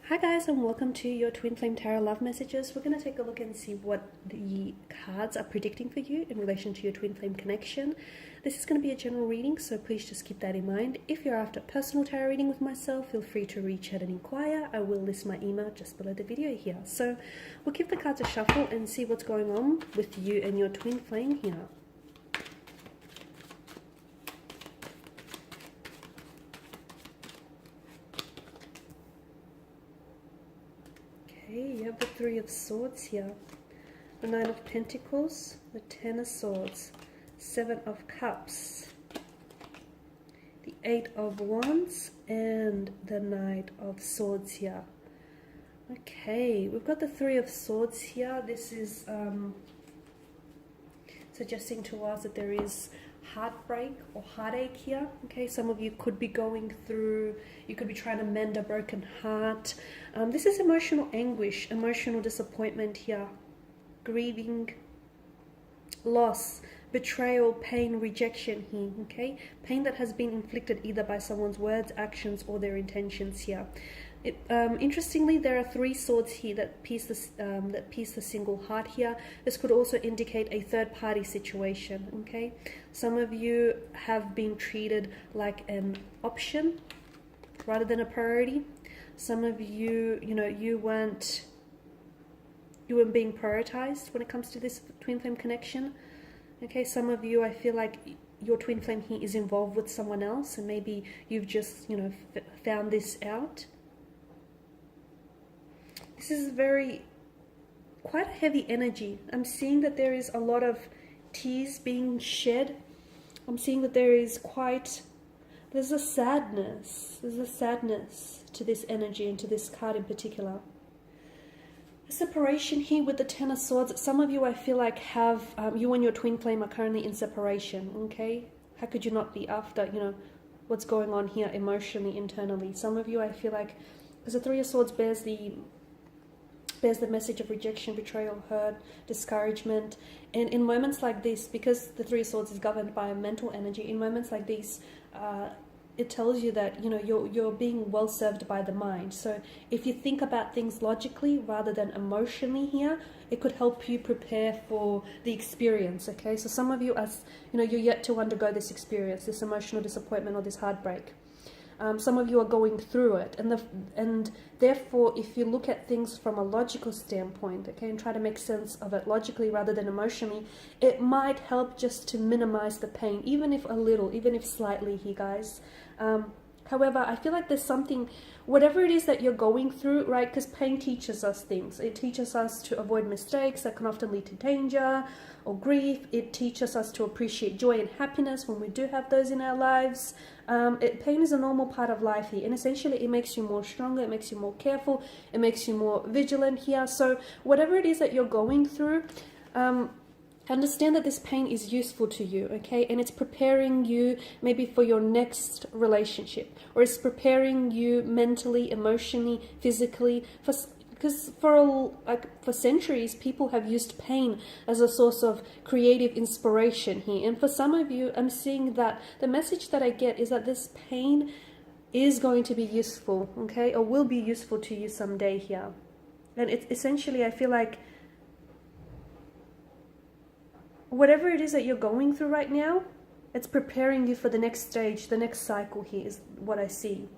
Hi guys, and welcome to your Twin Flame Tarot Love Messages. We're going to take a look and see what the cards are predicting for you in relation to your Twin Flame connection. This is going to be a general reading, so please just keep that in mind. If you're after personal tarot reading with myself, feel free to reach out and inquire. I will list my email just below the video here. So we'll give the cards a shuffle and see what's going on with you and your Twin Flame here. You have the Three of Swords here, the Nine of Pentacles, the Ten of Swords, Seven of Cups, the Eight of Wands, and the Knight of Swords here. Okay, we've got the Three of Swords here. This is suggesting to us that there is heartbreak or heartache here. Okay, some of you could be going through, you could be trying to mend a broken heart. This is emotional anguish, emotional disappointment here, grieving, loss, betrayal, pain, rejection here. Okay, pain that has been inflicted either by someone's words, actions, or their intentions here. Interestingly, there are three swords here that pierce the single heart here. This could also indicate a third-party situation. Okay, some of you have been treated like an option rather than a priority. Some of you, you weren't being prioritized when it comes to this twin flame connection. Okay, some of you, I feel like your twin flame here is involved with someone else, and maybe you've just, found this out. This is quite a heavy energy. I'm seeing that there is a lot of tears being shed. I'm seeing that there's a sadness. There's a sadness to this energy and to this card in particular. A separation here with the Ten of Swords. Some of you, I feel like, have, you and your twin flame are currently in separation, okay? How could you not be after, what's going on here emotionally, internally? Some of you, I feel like, because the Three of Swords bears the message of rejection, betrayal, hurt, discouragement. And in moments like this, because the Three of Swords is governed by mental energy, in moments like these, it tells you that, you're being well served by the mind. So if you think about things logically rather than emotionally here, it could help you prepare for the experience, okay? So some of you, you're yet to undergo this experience, this emotional disappointment or this heartbreak. Some of you are going through it, and therefore, if you look at things from a logical standpoint, okay, and try to make sense of it logically rather than emotionally, it might help just to minimize the pain, even if a little, even if slightly here, guys. However, I feel like there's something, whatever it is that you're going through, right, because pain teaches us things. It teaches us to avoid mistakes that can often lead to danger or grief. It teaches us to appreciate joy and happiness when we do have those in our lives. Pain is a normal part of life here, and essentially it makes you more stronger, it makes you more careful, it makes you more vigilant here. So whatever it is that you're going through, understand that this pain is useful to you, okay? And it's preparing you maybe for your next relationship, or it's preparing you mentally, emotionally, physically, because for centuries, people have used pain as a source of creative inspiration here. And for some of you, I'm seeing that the message that I get is that this pain is going to be useful, okay? Or will be useful to you someday here. And it's essentially, I feel like, whatever it is that you're going through right now, it's preparing you for the next stage, the next cycle here is what I see.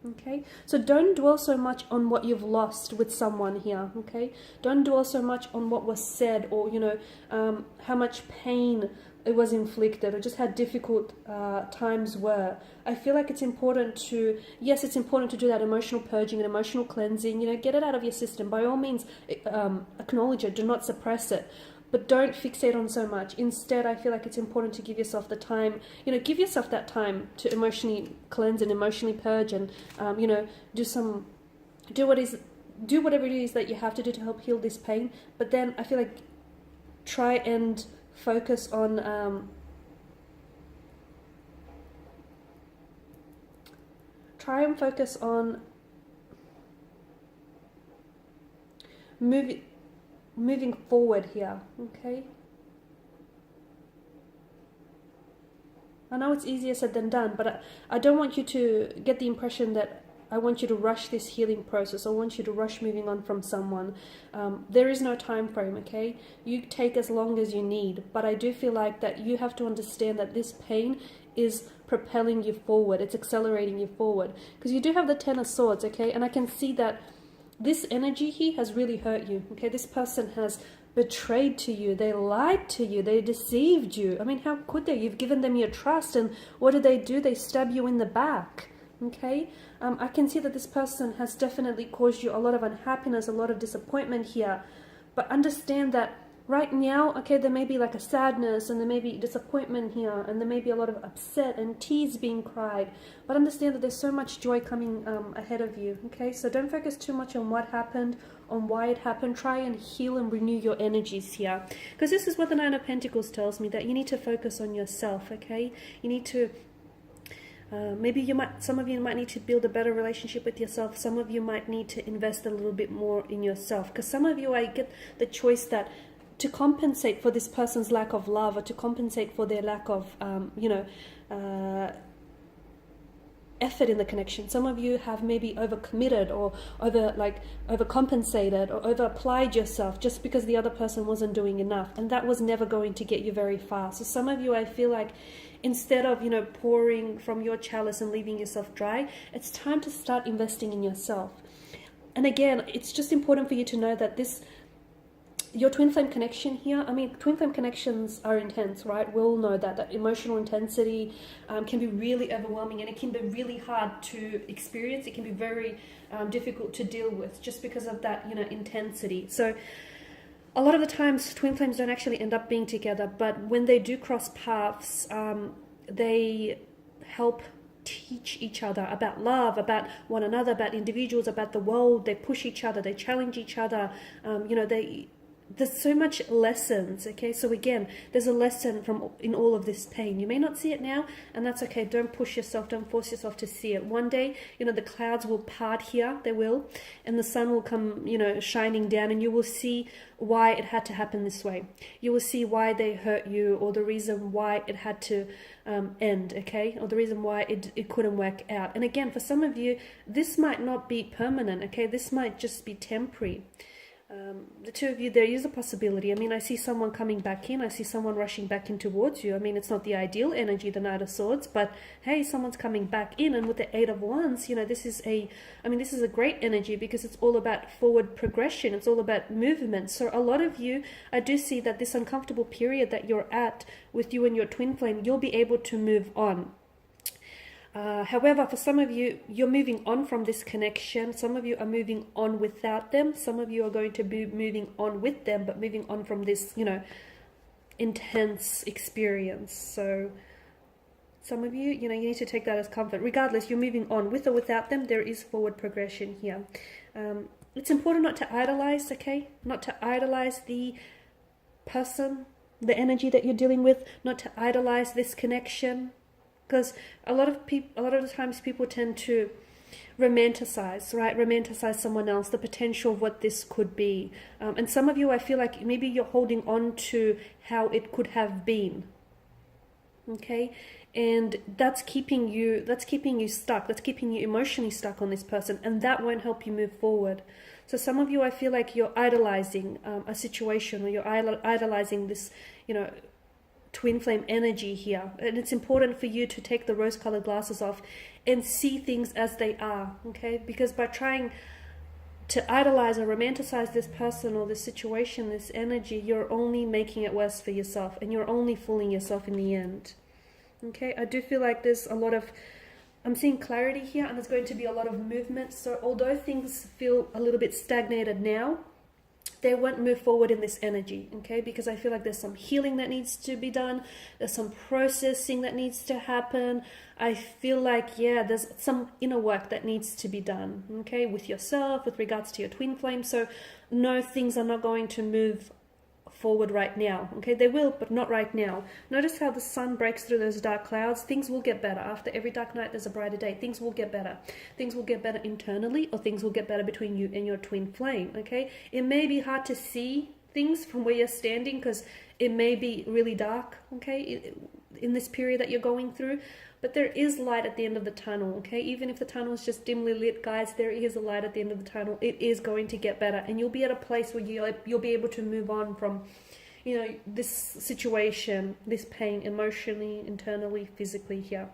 Okay, so don't dwell so much on what you've lost with someone here, okay? Don't dwell so much on what was said, or, how much pain it was inflicted, or just how difficult times were. I feel like it's important to, yes, it's important to do that emotional purging and emotional cleansing, get it out of your system. By all means, acknowledge it, do not suppress it. But don't fixate on so much. Instead, I feel like it's important to give yourself the time, give yourself that time to emotionally cleanse and emotionally purge, and, do whatever it is that you have to do to help heal this pain. But then I feel like try and focus on, moving forward here, okay? I know it's easier said than done, but I don't want you to get the impression that I want you to rush this healing process. I want you to rush moving on from someone. There is no time frame, okay? You take as long as you need. But I do feel like that you have to understand that this pain is propelling you forward. It's accelerating you forward. Because you do have the Ten of Swords, okay? And I can see that this energy here has really hurt you, okay? This person has betrayed to you. They lied to you. They deceived you. I mean, how could they? You've given them your trust, and what do? They stab you in the back, okay? I can see that this person has definitely caused you a lot of unhappiness, a lot of disappointment here. But understand that right now, okay, there may be like a sadness, and there may be disappointment here, and there may be a lot of upset and tears being cried. But understand that there's so much joy coming ahead of you, okay? So don't focus too much on what happened, on why it happened. Try and heal and renew your energies here. Because this is what the Nine of Pentacles tells me, that you need to focus on yourself, okay? You need to some of you might need to build a better relationship with yourself. Some of you might need to invest a little bit more in yourself. Because some of you, I get the choice that to compensate for this person's lack of love, or to compensate for their lack of, effort in the connection. Some of you have maybe overcommitted, or overcompensated, or over-applied yourself just because the other person wasn't doing enough, and that was never going to get you very far. So some of you, I feel like, instead of pouring from your chalice and leaving yourself dry, it's time to start investing in yourself. And again, it's just important for you to know that your twin flame connection here, I mean, twin flame connections are intense, right? We all know that emotional intensity can be really overwhelming, and it can be really hard to experience. It can be very difficult to deal with just because of that, intensity. So a lot of the times twin flames don't actually end up being together, but when they do cross paths, they help teach each other about love, about one another, about individuals, about the world. They push each other, they challenge each other, there's so much lessons, okay? So again, there's a lesson in all of this pain. You may not see it now, and that's okay. Don't push yourself, don't force yourself to see it. One day, the clouds will part here, they will, and the sun will come, shining down, and you will see why it had to happen this way. You will see why they hurt you, or the reason why it had to end, okay? Or the reason why it couldn't work out. And again, for some of you, this might not be permanent, okay? This might just be temporary. The two of you, there is a possibility. I mean, I see someone coming back in. I see someone rushing back in towards you. I mean, it's not the ideal energy, the Knight of Swords, but hey, someone's coming back in. And with the Eight of Wands, this is a great energy, because it's all about forward progression. It's all about movement. So a lot of you, I do see that this uncomfortable period that you're at with you and your twin flame, you'll be able to move on. However, for some of you, you're moving on from this connection. Some of you are moving on without them. Some of you are going to be moving on with them, but moving on from this, intense experience. So some of you, you need to take that as comfort. Regardless, you're moving on with or without them. There is forward progression here. It's important not to idolize, okay? Not to idolize the person, the energy that you're dealing with. Not to idolize this connection. Because a lot of the times people tend to romanticize, right? Romanticize someone else, the potential of what this could be. And some of you, I feel like maybe you're holding on to how it could have been. Okay? And that's keeping you stuck. That's keeping you emotionally stuck on this person. And that won't help you move forward. So some of you, I feel like you're idolizing a situation, or you're idolizing this, twin flame energy here. And it's important for you to take the rose-colored glasses off and see things as they are, okay? Because by trying to idolize or romanticize this person or this situation, this energy, you're only making it worse for yourself, and you're only fooling yourself in the end, okay? I do feel like there's a lot of, I'm seeing clarity here, and there's going to be a lot of movement. So although things feel a little bit stagnated now, they won't move forward in this energy, okay? Because I feel like there's some healing that needs to be done. There's some processing that needs to happen. I feel like, there's some inner work that needs to be done, okay? With yourself, with regards to your twin flame. So no, things are not going to move forward right now, okay? They will, but not right now. Notice how the sun breaks through those dark clouds. Things will get better. After every dark night, there's a brighter day. Things will get better. Things will get better internally, or things will get better between you and your twin flame, okay? It may be hard to see things from where you're standing, because it may be really dark, okay, in this period that you're going through, but there is light at the end of the tunnel, okay? Even if the tunnel is just dimly lit, guys, there is a light at the end of the tunnel. It is going to get better, and you'll be at a place where you'll be able to move on from, you know, this situation, this pain, emotionally, internally, physically here.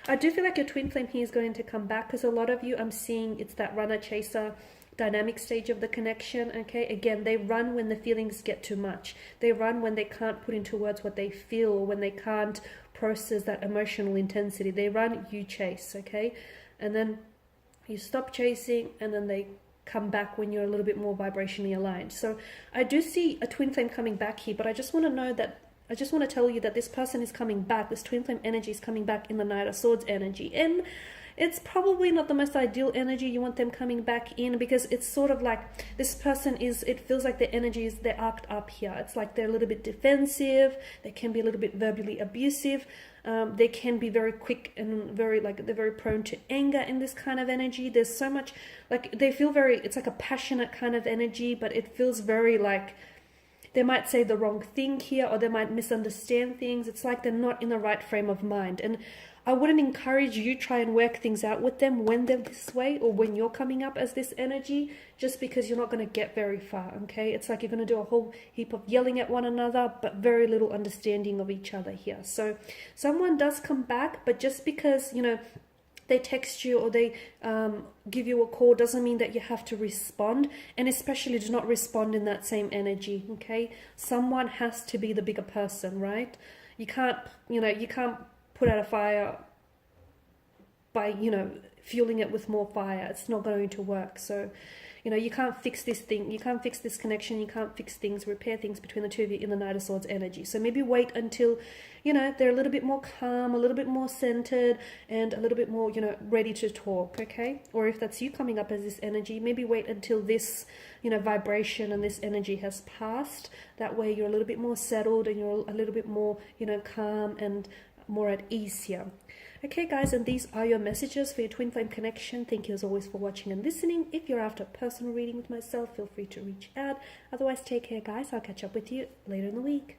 I do feel like your twin flame here is going to come back, because a lot of you, I'm seeing it's that runner-chaser dynamic stage of the connection, okay? Again, they run when the feelings get too much. They run when they can't put into words what they feel, or when they can't process that emotional intensity. They run, you chase, okay? And then you stop chasing, and then they come back when you're a little bit more vibrationally aligned. So I do see a twin flame coming back here, but I just want to know that, I just want to tell you that this person is coming back. This twin flame energy is coming back in the Knight of Swords energy. And it's probably not the most ideal energy you want them coming back in, because it's sort of like this person is, it feels like their energy is, they're arced up here. It's like they're a little bit defensive. They can be a little bit verbally abusive. They can be very quick and very, like, they're very prone to anger in this kind of energy. There's so much, like, they feel very, it's like a passionate kind of energy, but it feels very like they might say the wrong thing here, or they might misunderstand things. It's like they're not in the right frame of mind. And I wouldn't encourage you try and work things out with them when they're this way, or when you're coming up as this energy, just because you're not going to get very far, okay? It's like you're going to do a whole heap of yelling at one another, but very little understanding of each other here. So someone does come back, but just because, you know, they text you or they give you a call doesn't mean that you have to respond, and especially do not respond in that same energy, okay? Someone has to be the bigger person, right? You can't, you know, you can't put out a fire by, you know, fueling it with more fire. It's not going to work. So, you know, you can't fix this thing, you can't fix this connection, you can't fix things, repair things between the two of you in the Knight of Swords energy. So maybe wait until, you know, they're a little bit more calm, a little bit more centered, and a little bit more, you know, ready to talk, okay? Or if that's you coming up as this energy, maybe wait until this, you know, vibration and this energy has passed. That way you're a little bit more settled, and you're a little bit more, you know, calm and more at ease here. Okay, guys, and these are your messages for your twin flame connection. Thank you as always for watching and listening. If you're after a personal reading with myself, feel free to reach out. Otherwise, take care, guys. I'll catch up with you later in the week.